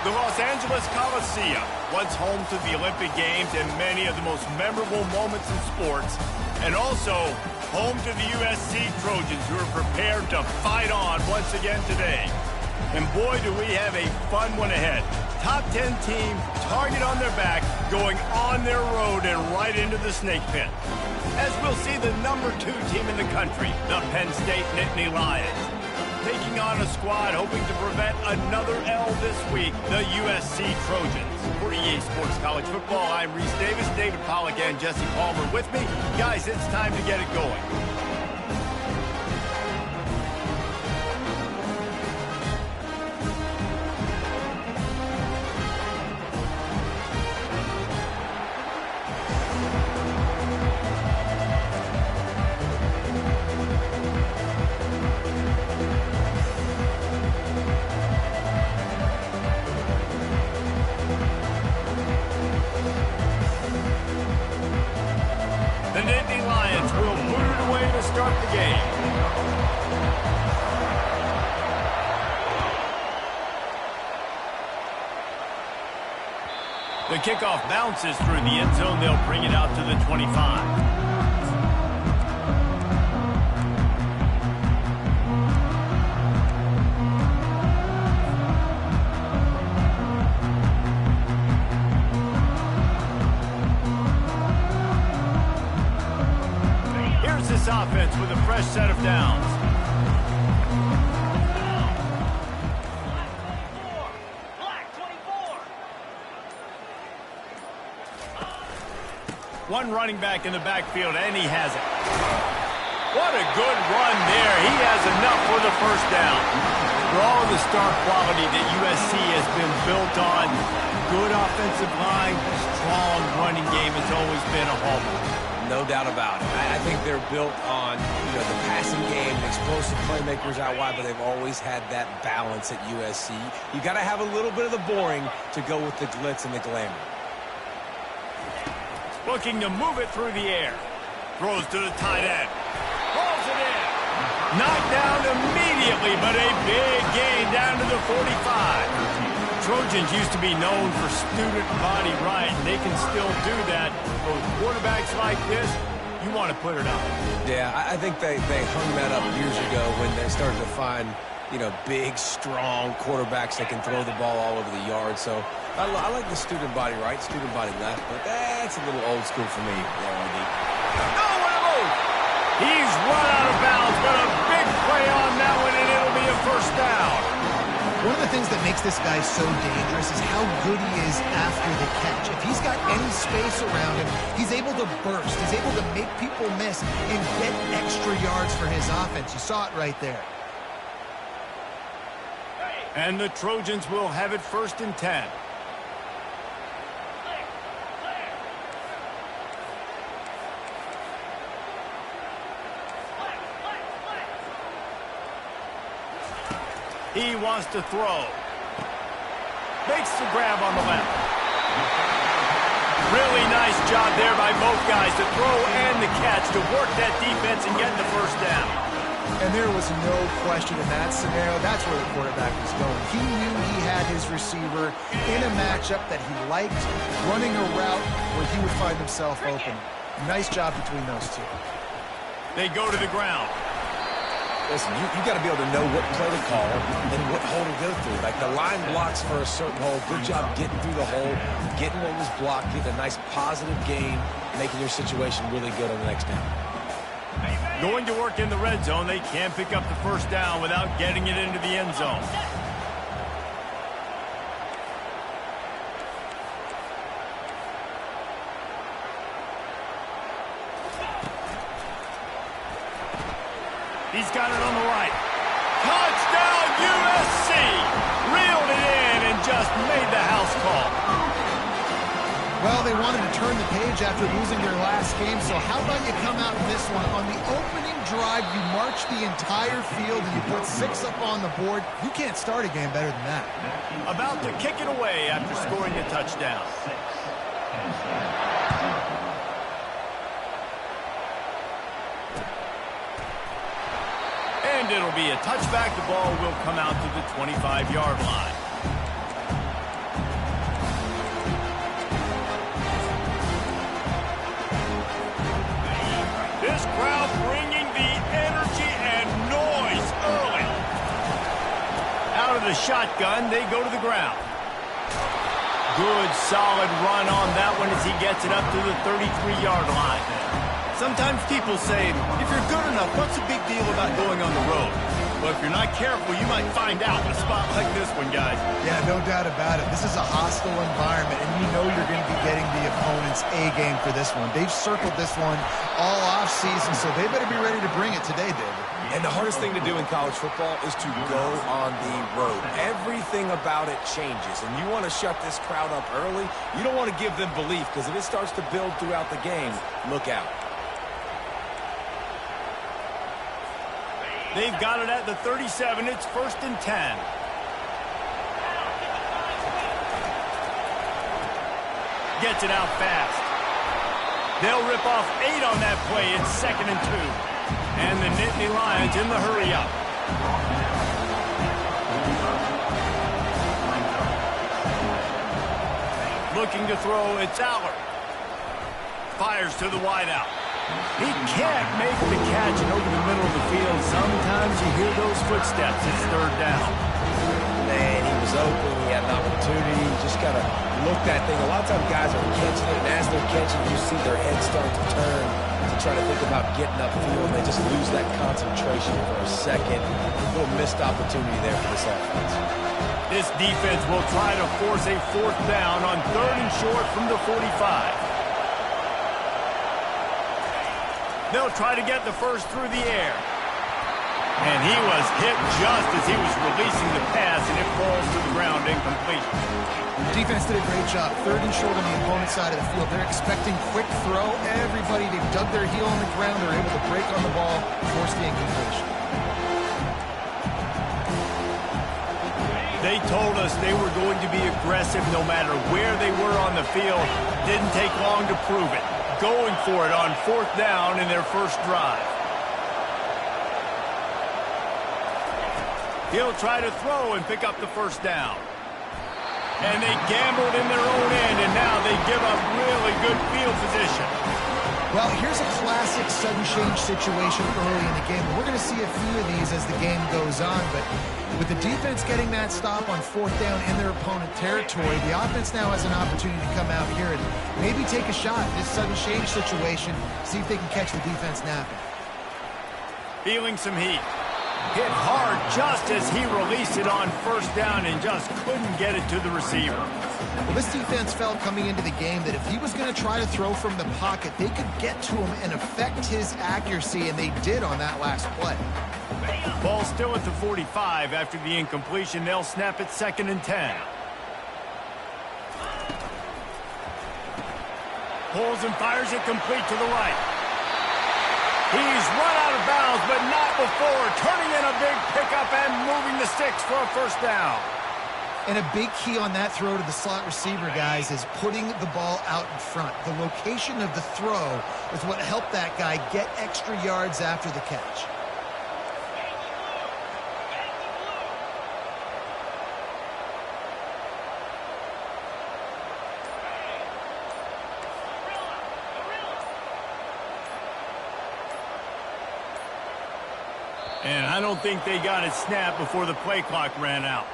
The Los Angeles Coliseum, once home to the Olympic Games and many of the most memorable moments in sports, and also home to the USC Trojans, who are prepared to fight on once again today. And boy, do we have a fun one ahead. Top 10 team, target on their back, going on their road and right into the snake pit. As we'll see the number 2 team in the country, the Penn State Nittany Lions, taking on a squad hoping to prevent another L this week, the USC Trojans. For EA Sports College Football, I'm Reese Davis, David Pollack, and Jesse Palmer with me. Guys, it's time to get it going. The Nittany Lions will put it away to start the game. The kickoff bounces through the end zone. They'll bring it out to the 25. This offense with a fresh set of downs. One running back in the backfield, and he has it. What a good run there. He has enough for the first down. For all of the star quality that USC has been built on, good offensive line, strong running game has always been a hallmark. No doubt about it. I think they're built on, the passing game, explosive playmakers out wide, but they've always had that balance at USC. You got to have a little bit of the boring to go with the glitz and the glamour. Looking to move it through the air. Throws to the tight end. Pulls it in. Knocked down immediately, but a big gain down to the 45. Trojans used to be known for student body right. They can still do that. But with quarterbacks like this, you want to put it on. Yeah, I think they hung that up years ago when they started to find, big, strong quarterbacks that can throw the ball all over the yard. So I like the student body right, student body left, but that's a little old school for me. He's run out of bounds, but a big play on that one, and it'll be a first down. One of the things that makes this guy so dangerous is how good he is after the catch. If he's got any space around him, he's able to burst. He's able to make people miss and get extra yards for his offense. You saw it right there. And the Trojans will have it 1st and 10. He wants to throw. Makes the grab on the left. Really nice job there by both guys to throw and the catch to work that defense and get the first down. And there was no question in that scenario. That's where the quarterback was going. He knew he had his receiver in a matchup that he liked, running a route where he would find himself open. Nice job between those two. They go to the ground. Listen, you got to be able to know what play to call and what hole to go through. Like the line blocks for a certain hole. Good job getting through the hole, getting what was blocked, getting a nice positive gain, making your situation really good on the next down. Going to work in the red zone. They can't pick up the first down without getting it into the end zone. He's got it on the right. Touchdown, USC! Reeled it in and just made the house call. Well, they wanted to turn the page after losing their last game, so how about you come out in this one? On the opening drive, you march the entire field and you put 6 up on the board. You can't start a game better than that. About to kick it away after scoring a touchdown. And it'll be a touchback. The ball will come out to the 25-yard line. the shotgun. They go to the ground. Good, solid run on that one as he gets it up to the 33-yard line. Sometimes people say, if you're good enough, what's the big deal about going on the road? Well, if you're not careful, you might find out in a spot like this one, guys. Yeah, no doubt about it. This is a hostile environment, and you know you're going to be getting the opponent's A game for this one. They've circled this one all offseason, so they better be ready to bring it today, David. And the hardest thing to do in college football is to go on the road. Everything about it changes, and you want to shut this crowd up early. You don't want to give them belief, because if it starts to build throughout the game, look out. They've got it at the 37. It's 1st and 10. Gets it out fast. They'll rip off 8 on that play. It's 2nd and 2. And the Nittany Lions in the hurry up. Looking to throw, it's Allard. Fires to the wideout. He can't make the catch, and over the middle of the field, sometimes you hear those footsteps. It's 3rd down. Man, he was open. He had an opportunity. He just got to look that thing. A lot of times guys are catching it, and as they're catching, you see their head start to turn to try to think about getting upfield. They just lose that concentration for a second. A little missed opportunity there for this offense. This defense will try to force a 4th down on 3rd and short from the 45. They'll try to get the first through the air. And he was hit just as he was releasing the pass, and it falls to the ground incomplete. Defense did a great job. 3rd and short on the opponent's side of the field. They're expecting quick throw. Everybody, they've dug their heel on the ground. They're able to break on the ball, force the incompletion. They told us they were going to be aggressive no matter where they were on the field. Didn't take long to prove it. Going for it on 4th down in their first drive. He'll try to throw and pick up the 1st down. And they gambled in their own end, and now they give up really good field position. Well, here's a classic sudden change situation early in the game. We're going to see a few of these as the game goes on, but with the defense getting that stop on 4th down in their opponent territory, the offense now has an opportunity to come out here and maybe take a shot at this sudden change situation, see if they can catch the defense napping. Feeling some heat. Hit hard just as he released it on 1st down and just couldn't get it to the receiver. Well, this defense felt coming into the game that if he was going to try to throw from the pocket, they could get to him and affect his accuracy, and they did on that last play. Ball still at the 45 after the incompletion. They'll snap it 2nd and 10. Pulls and fires it complete to the right. He's run out of bounds, but not before turning in a big pickup and moving the sticks for a 1st down. And a big key on that throw to the slot receiver, guys, is putting the ball out in front. The location of the throw is what helped that guy get extra yards after the catch. And I don't think they got it snapped before the play clock ran out.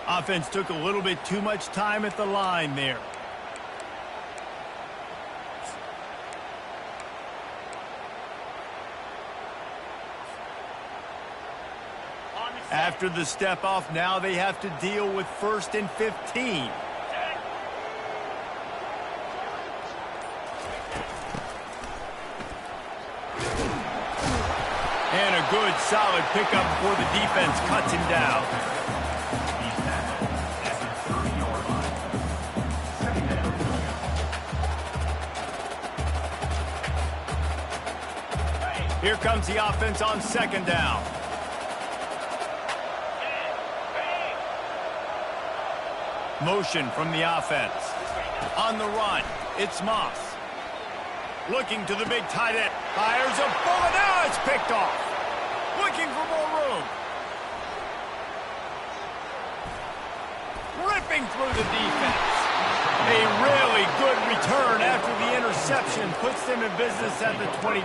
Offense took a little bit too much time at the line there. After the step off, now they have to deal with 1st and 15. And a good, solid pickup before the defense cuts him down. Here comes the offense on 2nd down. Motion from the offense. On the run, it's Moss. Looking to the big tight end. Fires a bullet. Now it's picked off. Looking for more room. Ripping through the defense. A really good return after the interception puts them in business at the 29.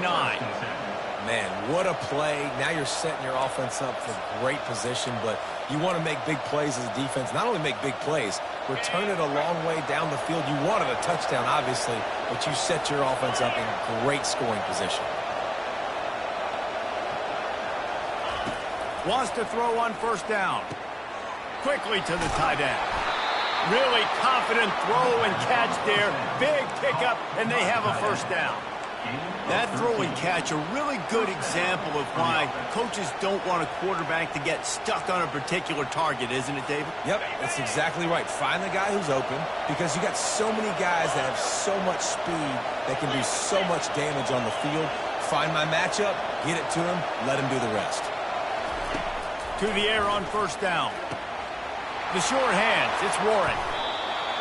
Man, what a play. Now you're setting your offense up for great position, but you want to make big plays as a defense. Not only make big plays, return it a long way down the field. You wanted a touchdown, obviously, but you set your offense up in great scoring position. Wants to throw on first down. Quickly to the tight end. Really confident throw and catch there. Big pickup, and they have a first down. That throw and catch, a really good example of why coaches don't want a quarterback to get stuck on a particular target, isn't it, David? Yep, that's exactly right. Find the guy who's open, because you got so many guys that have so much speed that can do so much damage on the field. Find my matchup, get it to him, let him do the rest. To the air on first down. The short hands, it's Warren.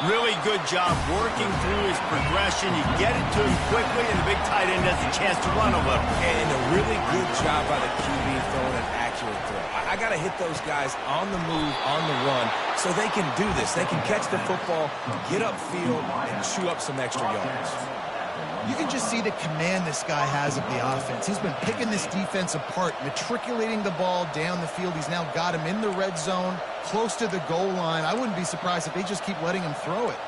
Really good job working through his progression. You get it to him quickly, and the big tight end has a chance to run a little. And a really good job by the QB throwing an accurate throw. I got to hit those guys on the move, on the run, so they can do this. They can catch the football, get upfield, and chew up some extra yards. You can just see the command this guy has of the offense. He's been picking this defense apart, matriculating the ball down the field. He's now got him in the red zone, close to the goal line. I wouldn't be surprised if they just keep letting him throw it.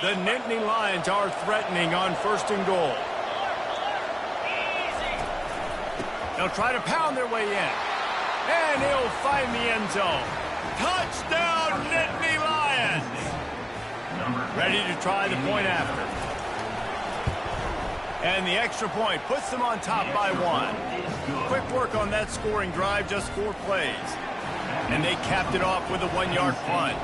The Nittany Lions are threatening on first and goal. They'll try to pound their way in. And he'll find the end zone. Touchdown, Nittany Lions! Ready to try the point after. And the extra point puts them on top by 1. Quick work on that scoring drive, just 4 plays. And they capped it off with a 1-yard plunge.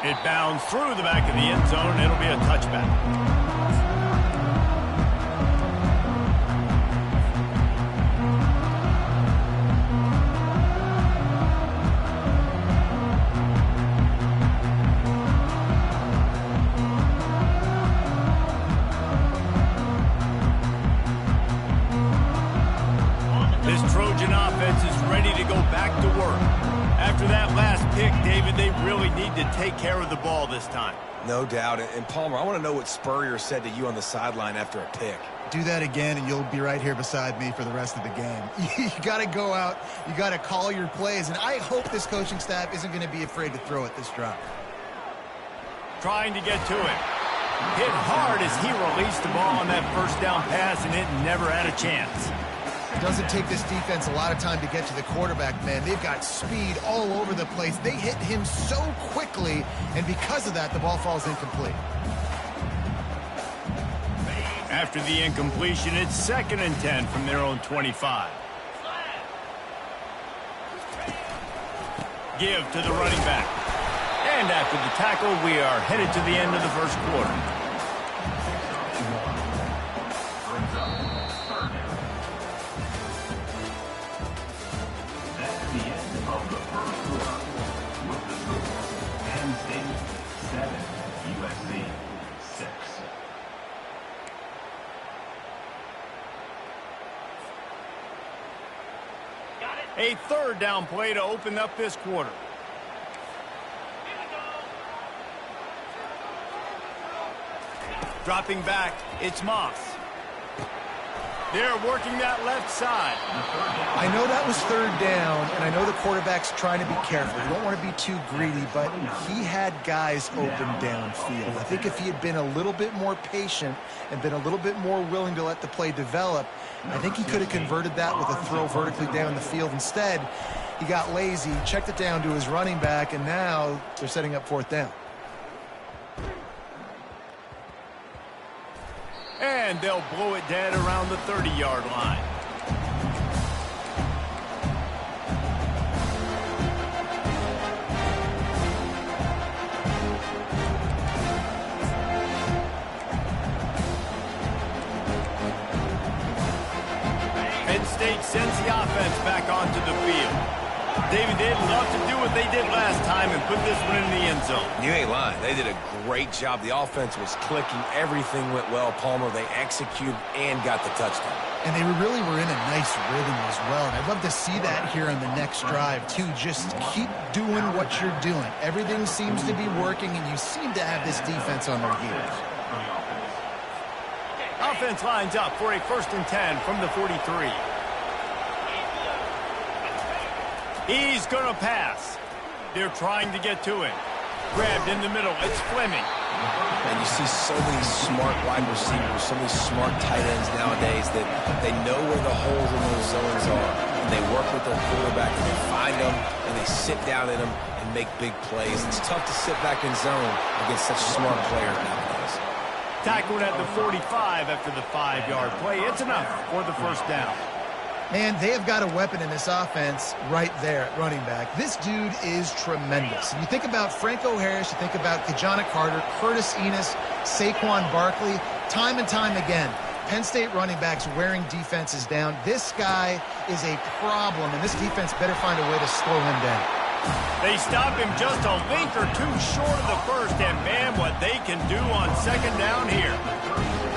It bounds through the back of the end zone, and it'll be a touchback. After that last pick, David, they really need to take care of the ball this time. No doubt. And Palmer, I want to know what Spurrier said to you on the sideline after a pick. Do that again, and you'll be right here beside me for the rest of the game. You got to go out. You got to call your plays, and I hope this coaching staff isn't going to be afraid to throw it this drive. Trying to get to it. Hit hard as he released the ball on that first down pass, and it never had a chance. It doesn't take this defense a lot of time to get to the quarterback, man. They've got speed all over the place. They hit him so quickly, and because of that, the ball falls incomplete. After the incompletion, it's 2nd and 10 from their own 25. Give to the running back. And after the tackle, we are headed to the end of the first quarter. A 3rd down play to open up this quarter. Dropping back, it's Moss. They're working that left side. I know that was 3rd down, and I know the quarterback's trying to be careful. You don't want to be too greedy, but he had guys open downfield. I think if he had been a little bit more patient and been a little bit more willing to let the play develop, I think he could have converted that with a throw vertically down the field. Instead, he got lazy, checked it down to his running back, and now they're setting up 4th down. And they'll blow it dead around the 30-yard line. Penn State sends the offense back onto the field. David, they'd love to do what they did last time and put this one in the end zone. You ain't lying. They did a great job. The offense was clicking. Everything went well, Palmer. They executed and got the touchdown. And they really were in a nice rhythm as well. And I'd love to see that here on the next drive, too. Just keep doing what you're doing. Everything seems to be working, and you seem to have this defense on their heels. Offense lines up for a 1st and 10 from the 43. He's going to pass. They're trying to get to him. Grabbed in the middle. It's Fleming. And you see so many smart wide receivers, so many smart tight ends nowadays that they know where the holes in those zones are. And they work with their quarterback, and they find them, and they sit down in them and make big plays. It's tough to sit back in zone against such smart players nowadays. Tackled at the 45 after the 5-yard play. It's enough for the 1st down. Man, they have got a weapon in this offense right there at running back. This dude is tremendous. You think about Franco Harris, you think about Kajana Carter, Curtis Enis, Saquon Barkley, time and time again. Penn State running backs wearing defenses down. This guy is a problem, and this defense better find a way to slow him down. They stop him just a link or two short of the 1st, and man, what they can do on 2nd down here.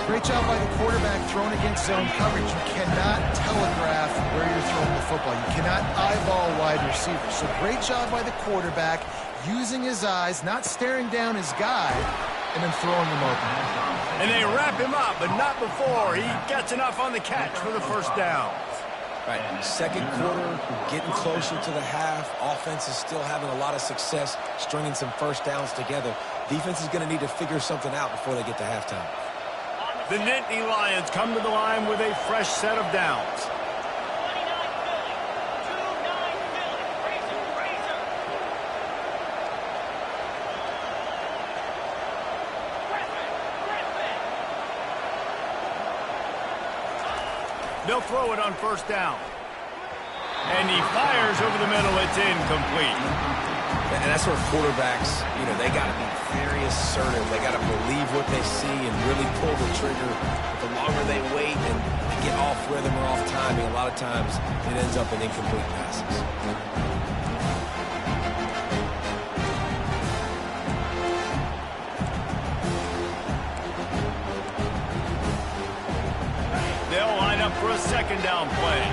Great job by the quarterback throwing against zone coverage. You cannot telegraph where you're throwing the football. You cannot eyeball wide receivers. So great job by the quarterback using his eyes, not staring down his guy, and then throwing him open. And they wrap him up, but not before he gets enough on the catch for the 1st down. Right, 2nd quarter, getting closer to the half. Offense is still having a lot of success stringing some 1st downs together. Defense is going to need to figure something out before they get to halftime. The Nittany Lions come to the line with a fresh set of downs. They'll throw it on 1st down. And he fires over the middle. It's incomplete. And that's where quarterbacks, they got to be very assertive. They got to believe what they see and really pull the trigger. But the longer they wait and they get off rhythm or off timing, a lot of times it ends up in incomplete passes. They'll line up for a 2nd down play.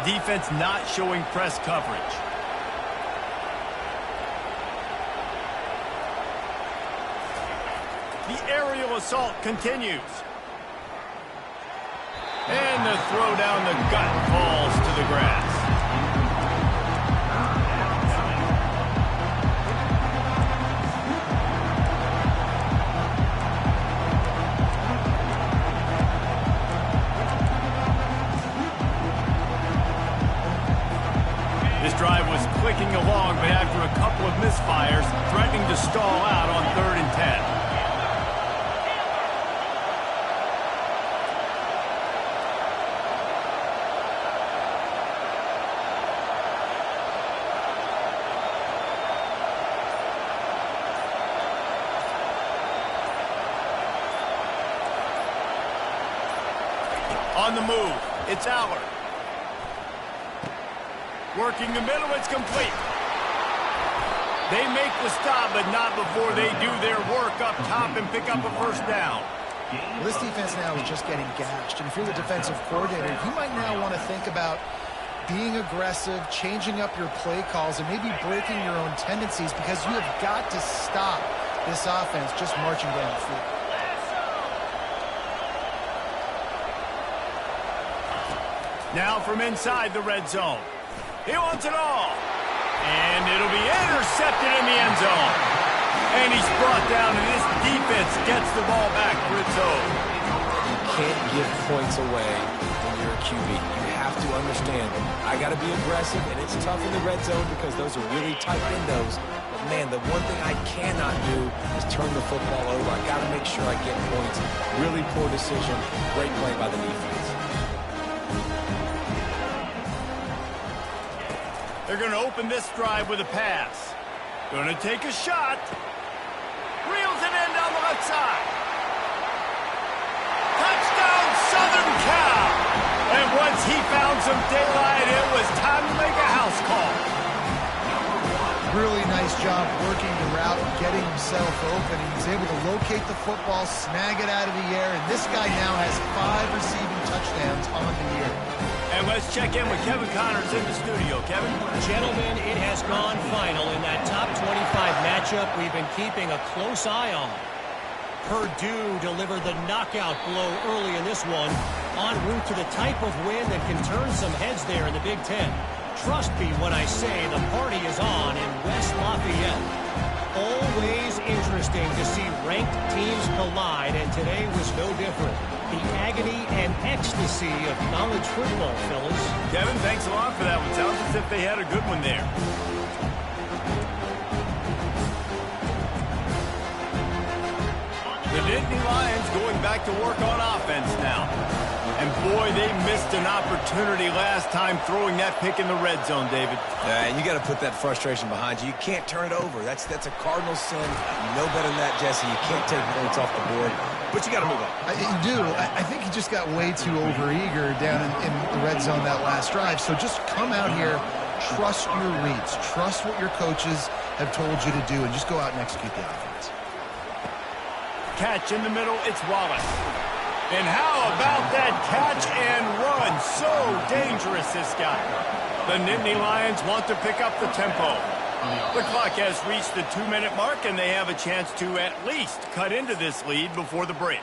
Defense not showing press coverage. The aerial assault continues. And the throw down the gut falls to the grass. Drive was clicking along, but after a couple of misfires, threatening to stall out on 3rd and 10. On the move, it's Allard. Working the middle, it's complete. They make the stop, but not before they do their work up top and pick up a 1st down. Well, this defense now is just getting gashed. And if you're the defensive coordinator, you might now want to think about being aggressive, changing up your play calls, and maybe breaking your own tendencies, because you have got to stop this offense just marching down the field. Now from inside the red zone. He wants it all. And it'll be intercepted in the end zone. And he's brought down, and this defense gets the ball back for its own. You can't give points away when you're a QB. You have to understand, I got to be aggressive, and it's tough in the red zone because those are really tight windows. But, man, the one thing I cannot do is turn the football over. I got to make sure I get points. Really poor decision. Great play by the defense. They're going to open this drive with a pass. Going to take a shot. Reels it in down the left side. Touchdown, Southern Cal. And once he found some daylight, it was time to make a house call. really nice job working the route and getting himself open. And he's able to locate the football, snag it out of the air, and this guy now has 5 receiving touchdowns on the year. And let's check in with Kevin Connors in the studio. Kevin? Gentlemen, it has gone final in that top 25 matchup we've been keeping a close eye on. Purdue delivered the knockout blow early in this one, en route to the type of win that can turn some heads there in the Big Ten. Trust me when I say the party is on in West Lafayette. Always interesting to see ranked teams collide, and today was no different. The agony and ecstasy of college football, fellas. Kevin, thanks a lot for that one. Sounds as if they had a good one there. The Nittany Lions going back to work on offense now. And boy, they missed an opportunity last time throwing that pick in the red zone, David. And you got to put that frustration behind you. You can't turn it over. That's a cardinal sin. You know better than that, Jesse. You can't take points off the board, but you got to move on. You do. I think he just got way too overeager down in the red zone that last drive. So just come out here, trust your reads, trust what your coaches have told you to do, and just go out and execute the offense. Catch in the middle, it's Wallace. And how about that catch and run? So dangerous, this guy. The Nittany Lions want to pick up the tempo. The clock has reached the 2-minute mark, and they have a chance to at least cut into this lead before the break.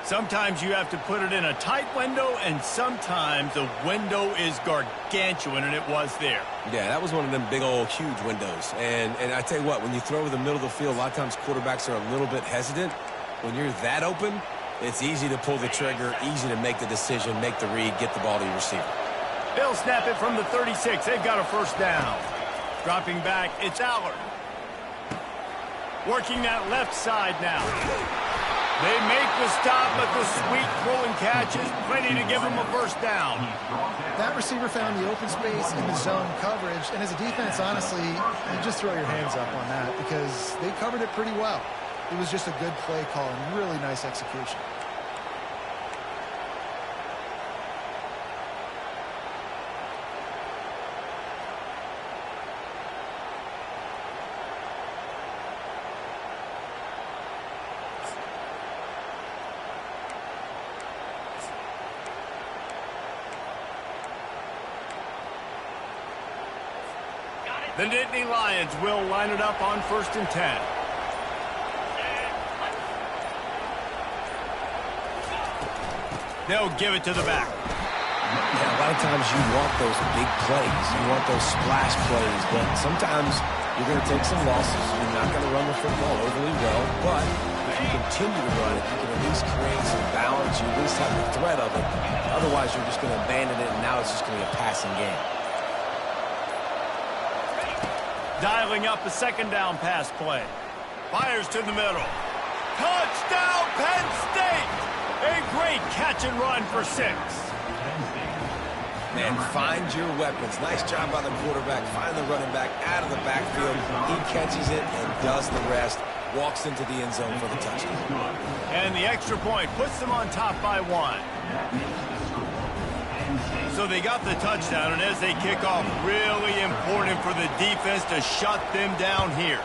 Sometimes you have to put it in a tight window, and sometimes the window is gargantuan, and it was there. Yeah, that was one of them big old huge windows. And I tell you what, when you throw over the middle of the field, a lot of times quarterbacks are a little bit hesitant. When you're that open, it's easy to pull the trigger, easy to make the decision, make the read, get the ball to your receiver. They'll snap it from the 36. They've got a first down. Dropping back, it's Allard. Working that left side now. They make the stop, but the sweet throwing catch is plenty to give them a first down. That receiver found the open space in the zone coverage, and as a defense, honestly, you just throw your hands up on that because they covered it pretty well. It was just a good play call and really nice execution. The Nittany Lions will line it up on 1st and 10. They'll give it to the back. Yeah, a lot of times you want those big plays. You want those splash plays, but sometimes you're going to take some losses. You're not going to run the football overly well, but if you continue to run it, you can at least create some balance. You at least have the threat of it. Otherwise, you're just going to abandon it, and now it's just going to be a passing game. Dialing up a 2nd down pass play. Fires to the middle. Touchdown, Penn State! A great catch and run for 6. And find your weapons. Nice job by the quarterback. Find the running back out of the backfield. He catches it and does the rest. Walks into the end zone for the touchdown. And the extra point puts them on top by 1. So they got the touchdown, and as they kick off, really important for the defense to shut them down here.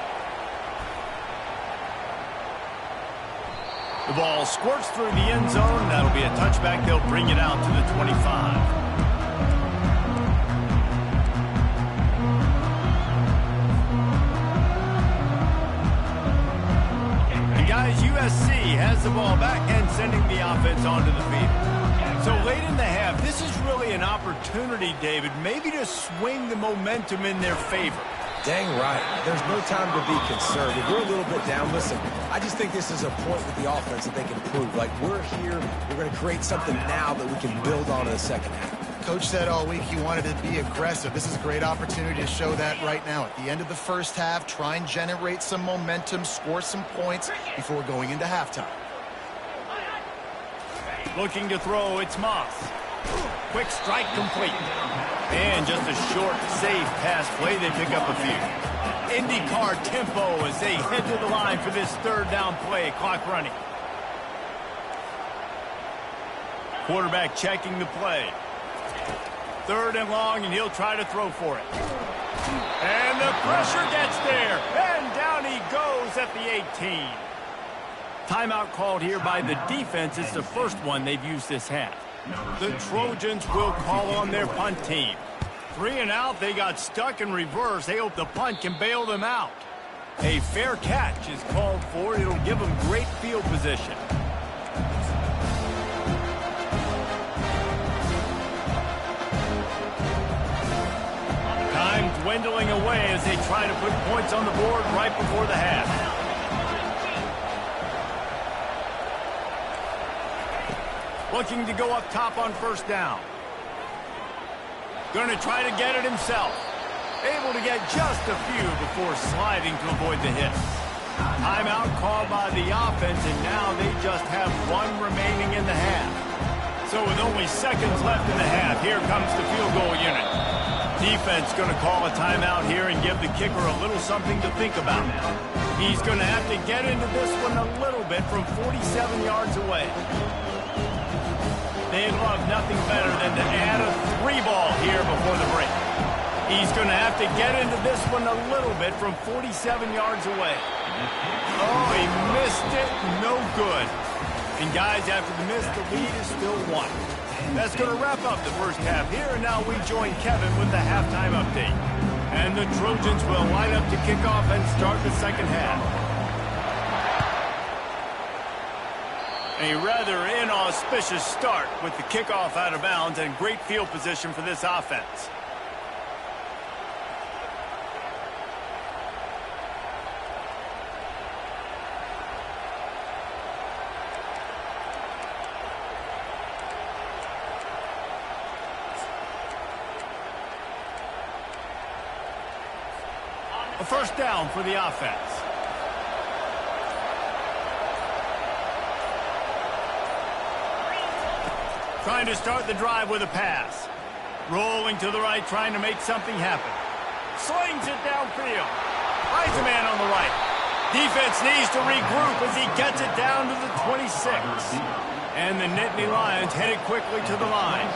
The ball squirts through the end zone. That'll be a touchback. They'll bring it out to the 25. And guys, USC has the ball back and sending the offense onto the field. So late in the half, this is really an opportunity, David, maybe to swing the momentum in their favor. Dang right. There's no time to be conservative. We're a little bit down. Listen, I just think this is a point with the offense that they can prove. Like, we're here. We're going to create something now that we can build on in the second half. Coach said all week he wanted to be aggressive. This is a great opportunity to show that right now. At the end of the first half, try and generate some momentum, score some points before going into halftime. Looking to throw, it's Moss. Quick strike complete. And just a short, safe pass play. They pick up a few. IndyCar tempo as they head to the line for this 3rd down play. Clock running. Quarterback checking the play. 3rd and long, and he'll try to throw for it. And the pressure gets there. And down he goes at the 18. Timeout called here by the defense. It's the first one they've used this half. The Trojans will call on their punt team. 3 and out. They got stuck in reverse. They hope the punt can bail them out. A fair catch is called for. It'll give them great field position. Time dwindling away as they try to put points on the board right before the half. Looking to go up top on first down. Going to try to get it himself. Able to get just a few before sliding to avoid the hit. Timeout called by the offense, and now they just have 1 remaining in the half. So with only seconds left in the half, here comes the field goal unit. Defense going to call a timeout here and give the kicker a little something to think about. He's going to have to get into this one a little bit from 47 yards away. They'd love nothing better than to add a 3 ball here before the break. He's going to have to get into this one a little bit from 47 yards away. Oh, he missed it. No good. And guys, after the miss, the lead is still 1. That's going to wrap up the first half here. And now we join Kevin with the halftime update. And the Trojans will line up to kick off and start the second half. A rather inauspicious start with the kickoff out of bounds and great field position for this offense. A first down for the offense. Trying to start the drive with a pass. Rolling to the right, trying to make something happen. Slings it downfield. Finds a man on the right. Defense needs to regroup as he gets it down to the 26. And the Nittany Lions headed quickly to the line.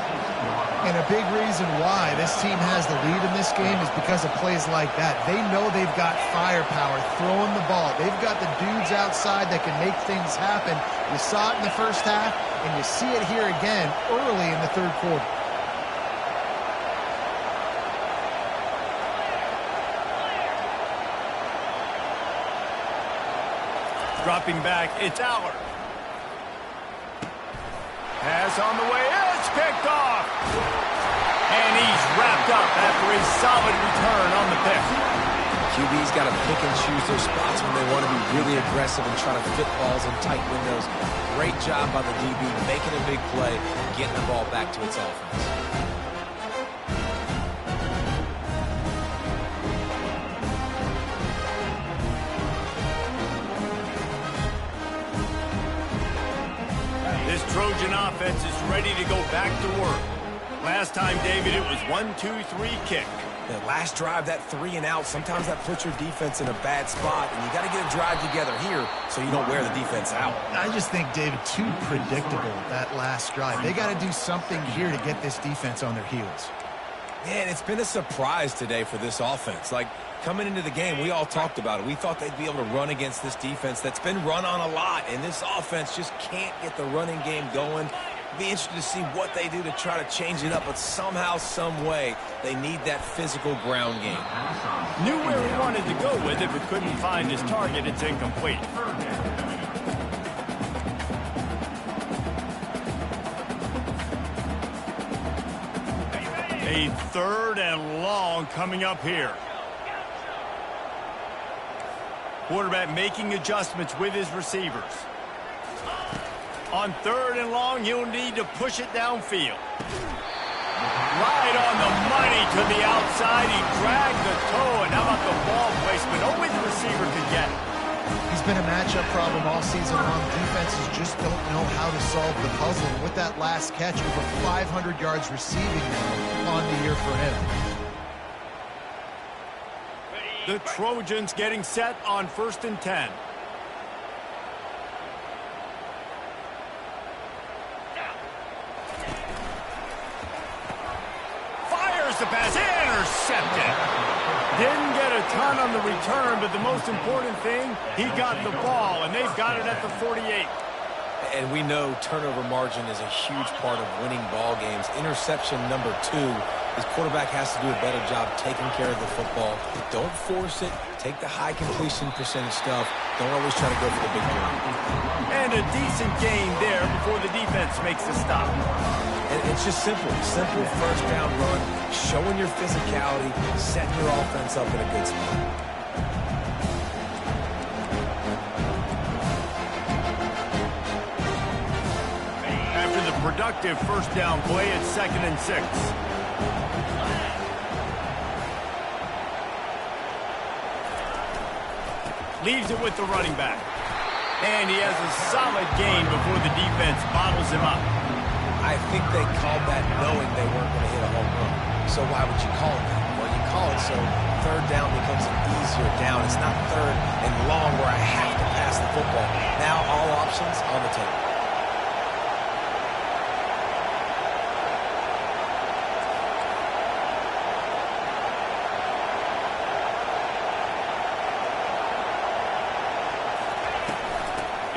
And a big reason why this team has the lead in this game is because of plays like that. They know they've got firepower throwing the ball. They've got the dudes outside that can make things happen. You saw it in the first half, and you see it here again early in the third quarter. Dropping back, it's Allard. Pass on the way, it's picked off. And he's wrapped up after a solid return on the pick. QB's got to pick and choose their spots when they want to be really aggressive and try to fit balls in tight windows. Great job by the DB making a big play, getting the ball back to its offense. This Trojan offense is ready to go back to work. Last time, David, it was 1-2-3 kick. That last drive, that 3 and out, sometimes that puts your defense in a bad spot, and you got to get a drive together here so you don't wear the defense out. I just think, David, too predictable, that last drive. They got to do something here to get this defense on their heels. Man, it's been a surprise today for this offense. Like, coming into the game, we all talked about it. We thought they'd be able to run against this defense that's been run on a lot, and this offense just can't get the running game going. Be interested to see what they do to try to change it up, but somehow, some way, they need that physical ground game. Knew where he wanted to go with it, but couldn't find his target. It's incomplete. A 3rd and long coming up here. Quarterback making adjustments with his receivers. On 3rd and long, he'll need to push it downfield. Right on the money to the outside. He dragged the toe, and how about the ball placement? Only the receiver could get it. He's been a matchup problem all season long. Defenses just don't know how to solve the puzzle. And with that last catch, over 500 yards receiving now on the year for him. The Trojans getting set on 1st and 10. Fires the pass, intercepted. Didn't get a ton on the return, but the most important thing, he got the ball, and they've got it at the 48. And we know turnover margin is a huge part of winning ball games. Interception number 2. His quarterback has to do a better job taking care of the football. Don't force it. Take the high completion percentage stuff. Don't always try to go for the big play. And a decent gain there before the defense makes the stop. And it's just simple. Simple first down run, showing your physicality, setting your offense up in a good spot. Productive first down play at 2nd and 6. Leaves it with the running back. And he has a solid gain before the defense bottles him up. I think they called that knowing they weren't going to hit a home run. So why would you call it that? Well, you call it so third down becomes an easier down. It's not third and long where I have to pass the football. Now all options on the table.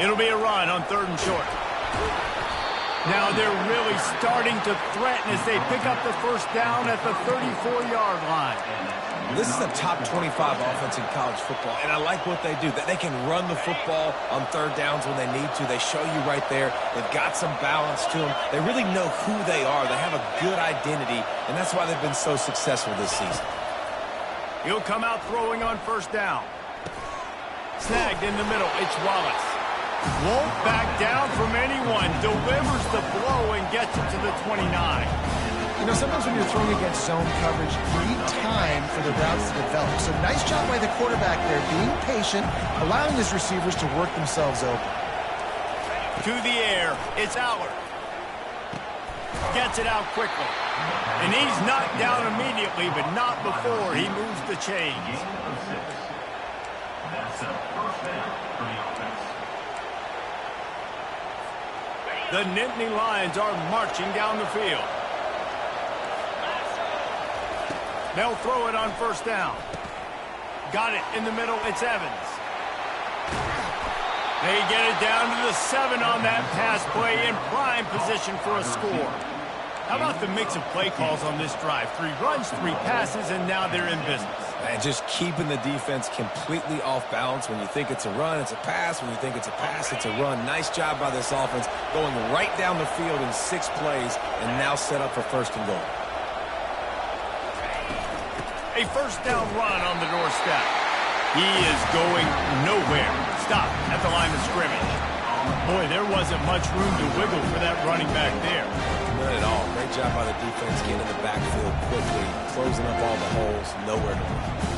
It'll be a run on 3rd and short. Now they're really starting to threaten as they pick up the first down at the 34-yard line. This is a top 25 offense in college football, and I like what they do. That they can run the football on third downs when they need to. They show you right there. They've got some balance to them. They really know who they are. They have a good identity, and that's why they've been so successful this season. He'll come out throwing on first down. Snagged in the middle. It's Wallace. Won't back down from anyone. Delivers the blow and gets it to the 29. You know, sometimes when you're throwing against zone coverage, you need time for the routes to develop. So nice job by the quarterback there, being patient, allowing his receivers to work themselves open. To the air, it's Allard. Gets it out quickly. And he's knocked down immediately, but not before he moves the chains. The Nittany Lions are marching down the field. They'll throw it on first down. Got it in the middle. It's Evans. They get it down to the 7 on that pass play in prime position for a score. How about the mix of play calls on this drive? 3 runs, 3 passes, and now they're in business. And just keeping the defense completely off balance. When you think it's a run, it's a pass. When you think it's a pass, it's a run. Nice job by this offense, going right down the field in 6 plays, and now set up for first and goal. A first down run on the doorstep. He is going nowhere. Stop at the line of scrimmage. Boy, there wasn't much room to wiggle for that running back there. None at all. Great job by the defense getting in the backfield quickly, closing up all the holes, nowhere to run.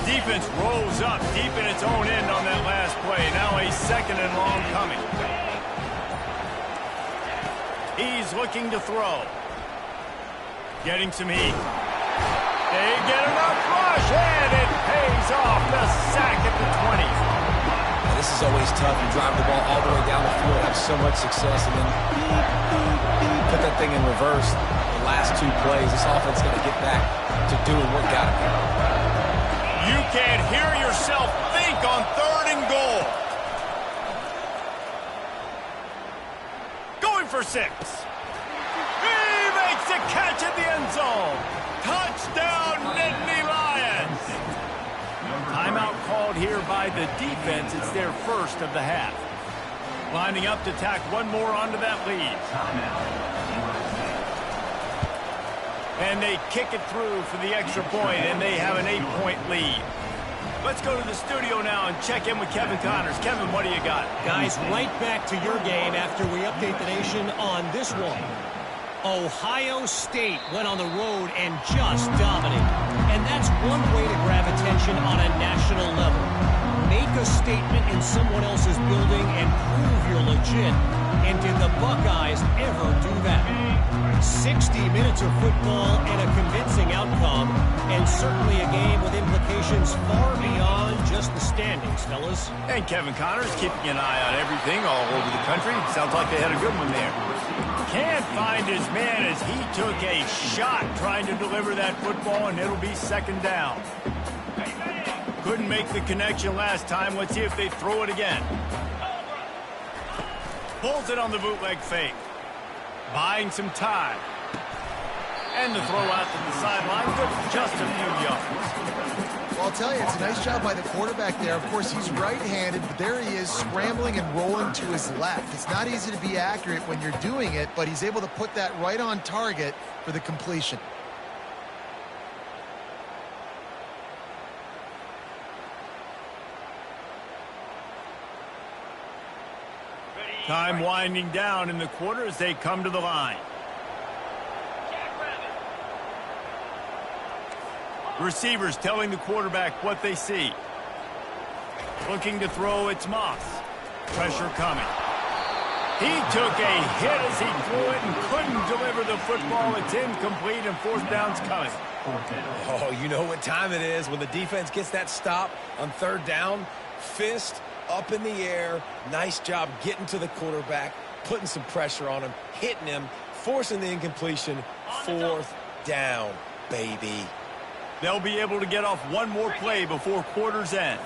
Defense rolls up deep in its own end on that last play. Now a 2nd and long coming. He's looking to throw. Getting some heat. They get enough rush, and it pays off. The sack at the 20. Now, this is always tough. You drive the ball all the way down the field, have so much success, and then put that thing in reverse. The last 2 plays, this offense is going to get back to doing what got it. You can't hear yourself think on 3rd and goal. Going for 6. He makes a catch at the end zone. Touchdown, Nittany Lions. Timeout called here by the defense. It's their first of the half. Lining up to tack one more onto that lead. And they kick it through for the extra point, and they have an 8-point lead. Let's go to the studio now and check in with Kevin Connors. Kevin, what do you got? Guys, right back to your game after we update the nation on this one. Ohio State went on the road and just dominated. And that's one way to grab attention on a national level. Make a statement in someone else's building and prove you're legit. And did the Buckeyes ever do that? 60 minutes of football and a convincing outcome, and certainly a game with implications far beyond just the standings, fellas. And Kevin Connors keeping an eye on everything all over the country. Sounds like they had a good one there. Can't find his man as he took a shot trying to deliver that football, and it'll be second down. Couldn't make the connection last time. Let's see if they throw it again. Pulls it on the bootleg fake. Buying some time. And the throw out to the sideline. Good for just a few yards. Well, I'll tell you, it's a nice job by the quarterback there. Of course, he's right-handed, but there he is scrambling and rolling to his left. It's not easy to be accurate when you're doing it, but he's able to put that right on target for the completion. Time winding down in the quarter as they come to the line. Receivers telling the quarterback what they see. Looking to throw, it's Moss. Pressure coming. He took a hit as he threw it and couldn't deliver the football. It's incomplete and fourth down's coming. Oh, you know what time it is when the defense gets that stop on third down. Fist up in the air. Nice job getting to the quarterback, putting some pressure on him, hitting him, forcing the incompletion. Fourth down, baby. They'll be able to get off one more play before quarter's end.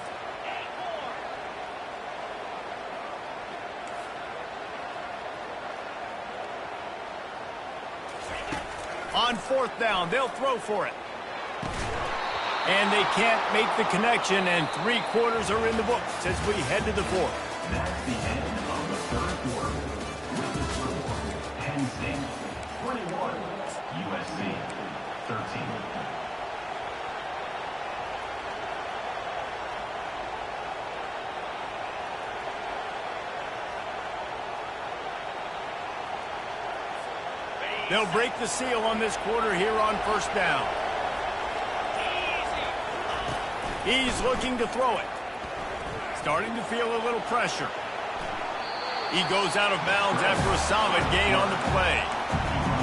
On fourth down, they'll throw for it. And they can't make the connection, and 3 quarters are in the books as we head to the fourth. That's the end of the third quarter. With the score, Penn State 21, USC 13. They'll break the seal on this quarter here on first down. He's looking to throw it. Starting to feel a little pressure. He goes out of bounds after a solid gain on the play.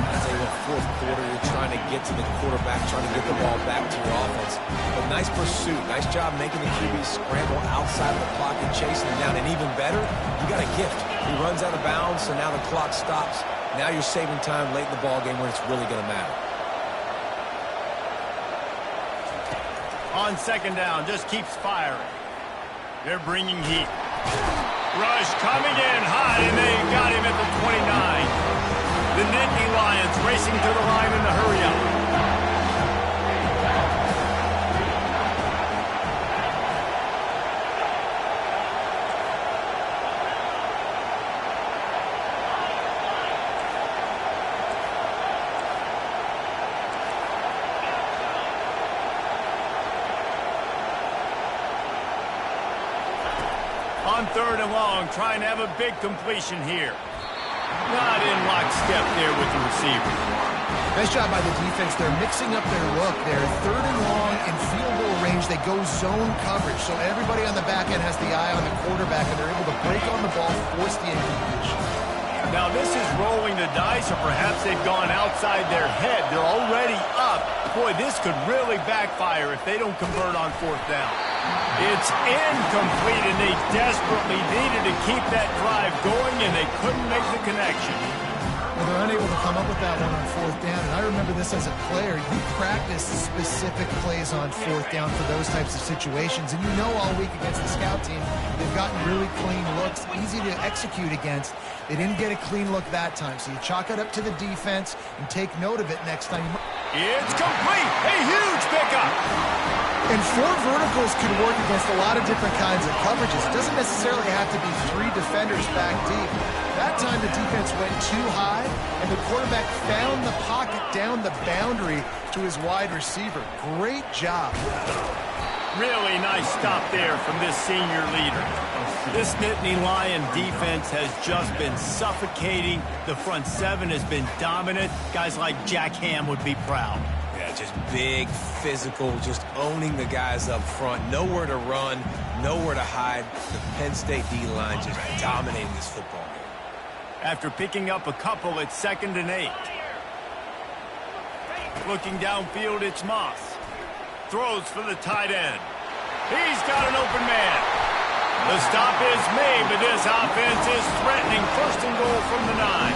As in the fourth quarter, you're trying to get to the quarterback, trying to get the ball back to your offense. But nice pursuit. Nice job making the QB scramble outside of the pocket, chasing him down. And even better, you got a gift. He runs out of bounds, so now the clock stops. Now you're saving time late in the ballgame when it's really going to matter. On second down, just keeps firing. They're bringing heat. Rush coming in high, and they got him at the 29. The Nittany Lions racing to the line in the hurry-up. On third and long, trying to have a big completion here. Not in lockstep there with the receiver. Nice job by the defense. They're mixing up their look. They're third and long in field goal range. They go zone coverage. So everybody on the back end has the eye on the quarterback, and they're able to break on the ball, force the incompletion. Now this is rolling the dice, or perhaps they've gone outside their head. They're already up. Boy, this could really backfire if they don't convert on fourth down. It's incomplete, and they desperately needed to keep that drive going, and they couldn't make the connection. Well, they're unable to come up with that one on fourth down, and I remember this as a player. You practice specific plays on fourth down for those types of situations, and you know all week against the scout team, they've gotten really clean looks, easy to execute against. They didn't get a clean look that time, so you chalk it up to the defense and take note of it next time. It's complete! A huge pickup! And 4 verticals could work against a lot of different kinds of coverages. It doesn't necessarily have to be 3 defenders back deep. That time the defense went too high, and the quarterback found the pocket down the boundary to his wide receiver. Great job. Really nice stop there from this senior leader. This Nittany Lion defense has just been suffocating. The front 7 has been dominant. Guys like Jack Ham would be proud. Yeah, just big, physical, just owning the guys up front. Nowhere to run, nowhere to hide. The Penn State D-line just dominating this football game. After picking up a couple, it's 2nd and 8. Looking downfield, it's Moss. Throws for the tight end. He's got an open man. The stop is made, but this offense is threatening. First and goal from the 9.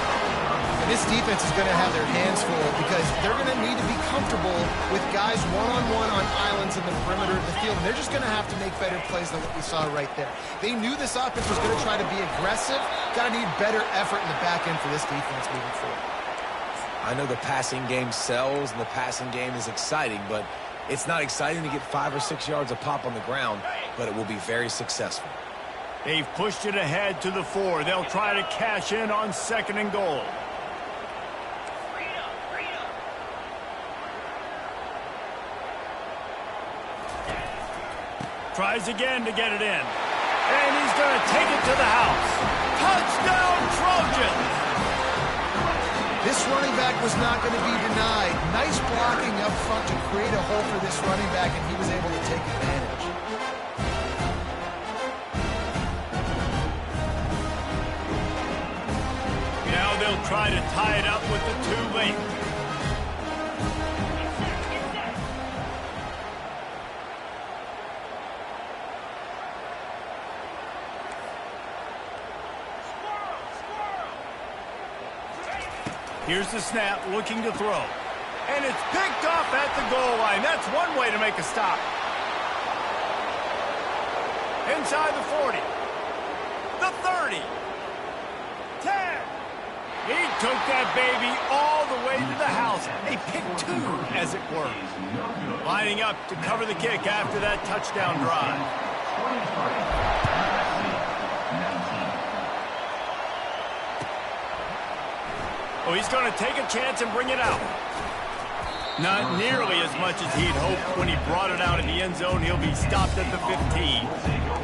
And this defense is going to have their hands full because they're going to need to be comfortable with guys one-on-one on islands in the perimeter of the field. And they're just going to have to make better plays than what we saw right there. They knew this offense was going to try to be aggressive. Got to need better effort in the back end for this defense moving forward. I know the passing game sells and the passing game is exciting, but it's not exciting to get 5 or 6 yards of pop on the ground, but it will be very successful. They've pushed it ahead to the 4. They'll try to cash in on 2nd and goal. Tries again to get it in. And he's going to take it to the house. Touchdown, Trojans! This running back was not going to be denied. Nice blocking up front to create a hole for this running back, and he was able to take advantage. Now they'll try to tie it up with the 2 late. Here's the snap, looking to throw. And it's picked off at the goal line. That's one way to make a stop. Inside the 40. The 30. 10. He took that baby all the way to the house. A pick 2, as it were. Lining up to cover the kick after that touchdown drive. Oh, he's going to take a chance and bring it out. Not nearly as much as he'd hoped when he brought it out in the end zone. He'll be stopped at the 15.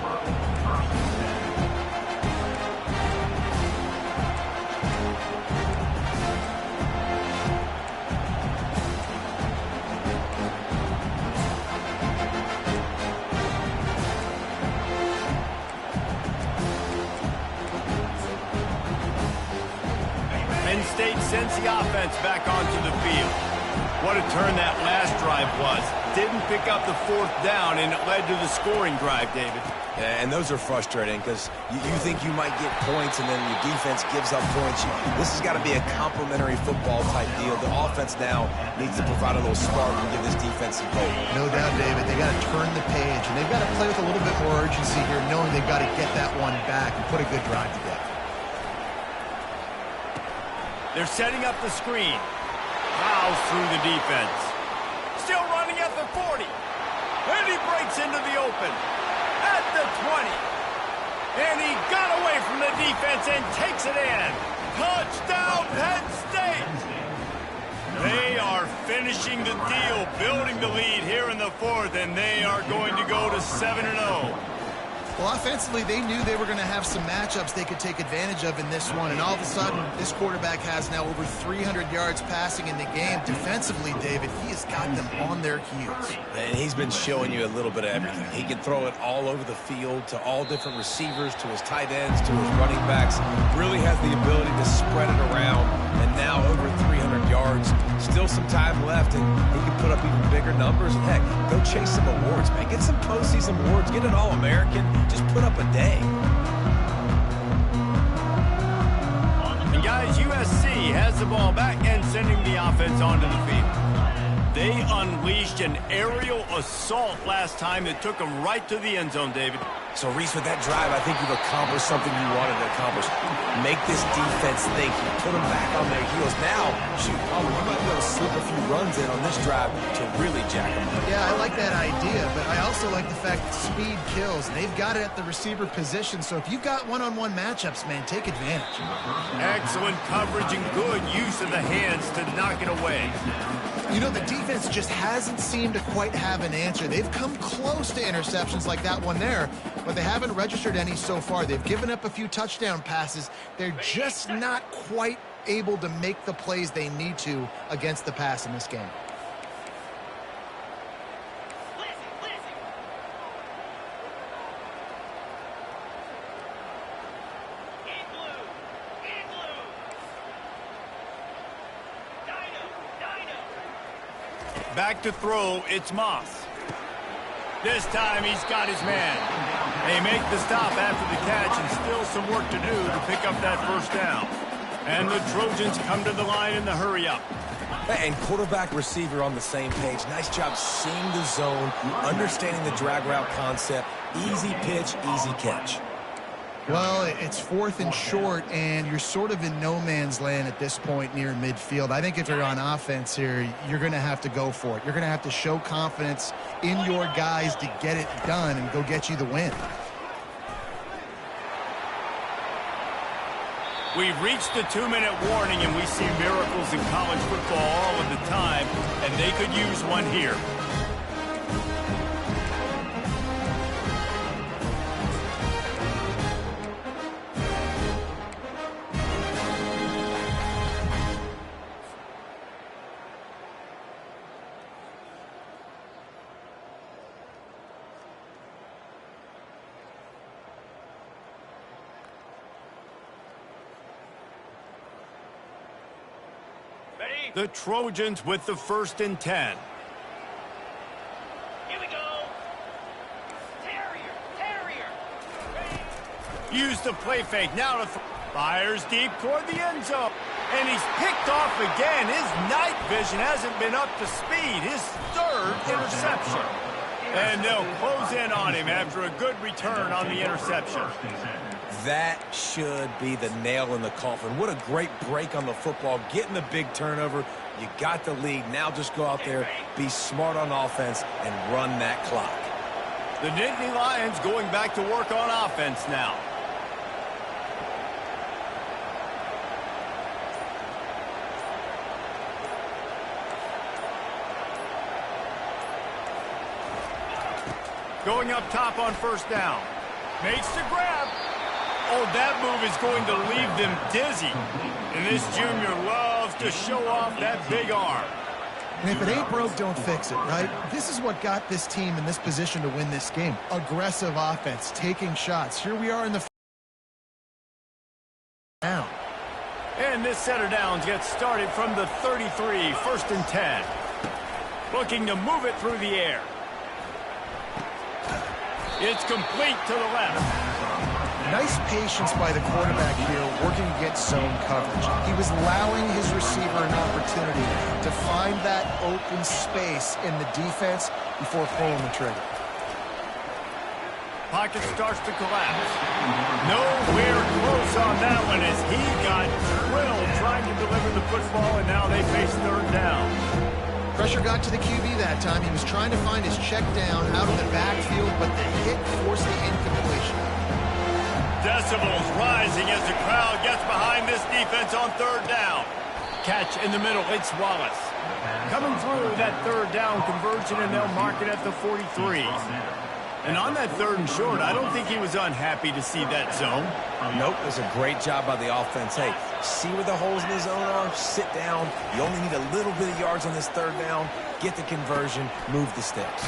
Penn State sends the offense back onto the field. What a turn that last drive was. Didn't pick up the 4th down, and it led to the scoring drive, David. Yeah, and those are frustrating because you think you might get points and then your defense gives up points. This has got to be a complementary football type deal. The offense now needs to provide a little spark and give this defense some hope. No doubt, David. They got to turn the page, and they've got to play with a little bit more urgency here, knowing they've got to get that one back and put a good drive together. They're setting up the screen. Plows through the defense. Still running at the 40. And he breaks into the open. At the 20. And he got away from the defense and takes it in. Touchdown, Penn State! They are finishing the deal, building the lead here in the 4th, and they are going to go to 7-0. Well, offensively, they knew they were going to have some matchups they could take advantage of in this one, and all of a sudden, this quarterback has now over 300 yards passing in the game. Defensively, David, he has got them on their heels. And he's been showing you a little bit of everything. He can throw it all over the field to all different receivers, to his tight ends, to his running backs. Really has the ability to spread it around, and now over 300 yards. Still some time left, and he can put up even bigger numbers. And heck, go chase some awards, man. Get some postseason awards. Get an All-American. Just put up a day. And guys, USC has the ball back and sending the offense onto the field. They unleashed an aerial assault last time that took them right to the end zone, David. So, Reese, with that drive, I think you've accomplished something you wanted to accomplish. Make this defense think. You put them back on their heels. Now, shoot, you might be able to slip a few runs in on this drive to really jack them up. Yeah, I like that idea, but I also like the fact that speed kills. They've got it at the receiver position, so if you've got one-on-one matchups, man, take advantage. Excellent coverage and good use of the hands to knock it away. You know, the defense just hasn't seemed to quite have an answer. They've come close to interceptions like that one there, but they haven't registered any so far. They've given up a few touchdown passes. They're just not quite able to make the plays they need to against the pass in this game. Back to throw, it's Moss. This time he's got his man. They make the stop after the catch and still some work to do to pick up that first down. And the Trojans come to the line in the hurry-up. And quarterback receiver on the same page. Nice job seeing the zone, understanding the drag route concept. Easy pitch, easy catch. Well, it's 4th and short, and you're sort of in no man's land at this point near midfield. I think if you're on offense here, you're going to have to go for it. You're going to have to show confidence in your guys to get it done and go get you the win. We've reached the 2-minute warning, and we see miracles in college football all of the time, and they could use one here. The Trojans with the 1st and 10. Here we go. Terrier. Use the play fake. Now to fires deep toward the end zone. And he's picked off again. His night vision hasn't been up to speed. His 3rd interception. And they'll close in on him after a good return on the interception. That should be the nail in the coffin. What a great break on the football. Getting the big turnover. You got the lead. Now just go out there, be smart on offense, and run that clock. The Nittany Lions going back to work on offense now. Going up top on 1st down. Makes the grab. Oh, that move is going to leave them dizzy. And this junior loves to show off that big arm. And if it ain't broke, don't fix it, right? This is what got this team in this position to win this game. Aggressive offense, taking shots. Here we are in the down. And this set of downs gets started from the 33, 1st and 10. Looking to move it through the air. It's complete to the left. Nice patience by the quarterback here, working against zone coverage. He was allowing his receiver an opportunity to find that open space in the defense before pulling the trigger. Pocket starts to collapse. Nowhere close on that one as he got drilled trying to deliver the football, and now they face 3rd down. Pressure got to the QB that time. He was trying to find his check down out of the backfield, but the hit forced the incompletion. Decibels rising as the crowd gets behind this defense on 3rd down. Catch in the middle, it's Wallace. Coming through that 3rd down conversion, and they'll mark it at the 43. And on that 3rd and short, I don't think he was unhappy to see that zone. Nope, it was a great job by the offense. Hey, see where the holes in the zone are? Sit down. You only need a little bit of yards on this 3rd down. Get the conversion, move the sticks.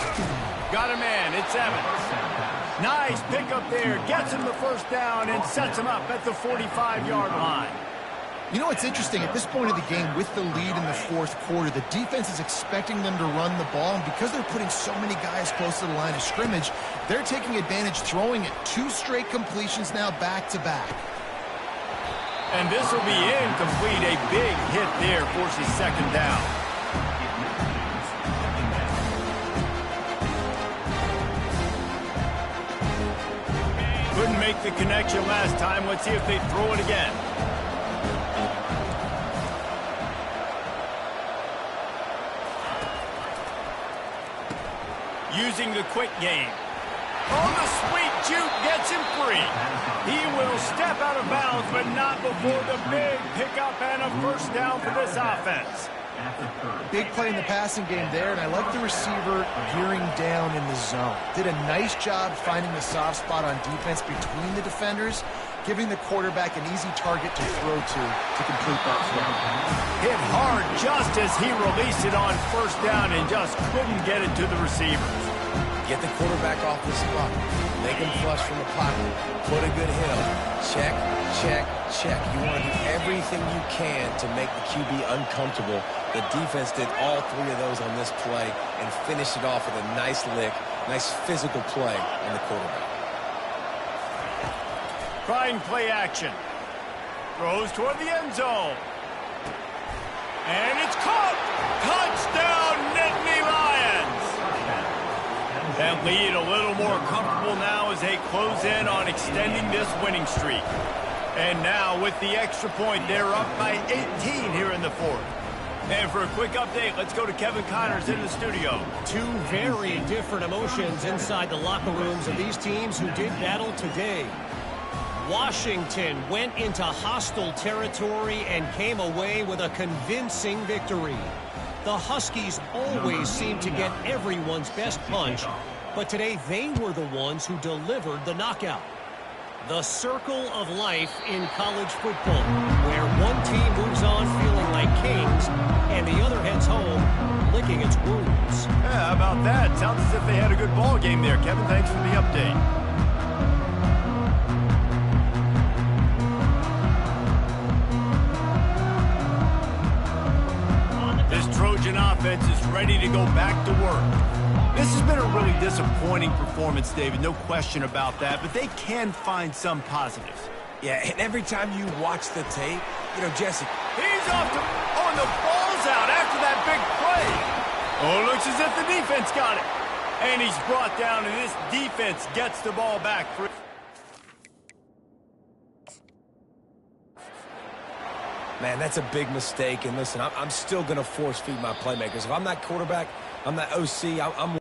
Got a man, it's Evans. Nice pickup there, gets him the 1st down and sets him up at the 45-yard line. You know what's interesting? At this point of the game, with the lead in the 4th quarter, the defense is expecting them to run the ball, and because they're putting so many guys close to the line of scrimmage, they're taking advantage, throwing it 2 straight completions now back-to-back. And this will be incomplete. A big hit there forces 2nd down. Couldn't make the connection last time. Let's see if they throw it again. Using the quick game. On the sweep, Jude gets him free. He will step out of bounds, but not before the big pickup and a 1st down for this offense. Big play in the passing game there, and I like the receiver gearing down in the zone. Did a nice job finding the soft spot on defense between the defenders, giving the quarterback an easy target to throw to complete that throw. Hit hard just as he released it on 1st down and just couldn't get it to the receivers. Get the quarterback off the spot. Make him flush from the pocket. Put a good hit on him. Check, check, check. You want to do everything you can to make the QB uncomfortable. The defense did all three of those on this play and finished it off with a nice lick, nice physical play on the quarterback. Trying play action. Throws toward the end zone. And it's caught! Touchdown, Nittany Lions! That lead a little more comfortable now as they close in on extending this winning streak. And now with the extra point, they're up by 18 here in the fourth. And for a quick update, let's go to Kevin Connors in the studio. Two very different emotions inside the locker rooms of these teams who did battle today. Washington went into hostile territory and came away with a convincing victory. The Huskies always seem to get everyone's best punch, but today they were the ones who delivered the knockout. The circle of life in college football, where one team moves on feeling like kings and the other heads home licking its wounds. Yeah, how about that? Sounds as if they had a good ball game there. Kevin, thanks for the update. Trojan offense is ready to go back to work. This has been a really disappointing performance, David, no question about that, but they can find some positives. Yeah, and every time you watch the tape, you know, Jesse. He's off to, oh, and the ball's out after that big play. Oh, looks as if the defense got it. And he's brought down, and this defense gets the ball back. Man, that's a big mistake. And listen, I'm still going to force feed my playmakers. If I'm that quarterback, I'm that OC, I'm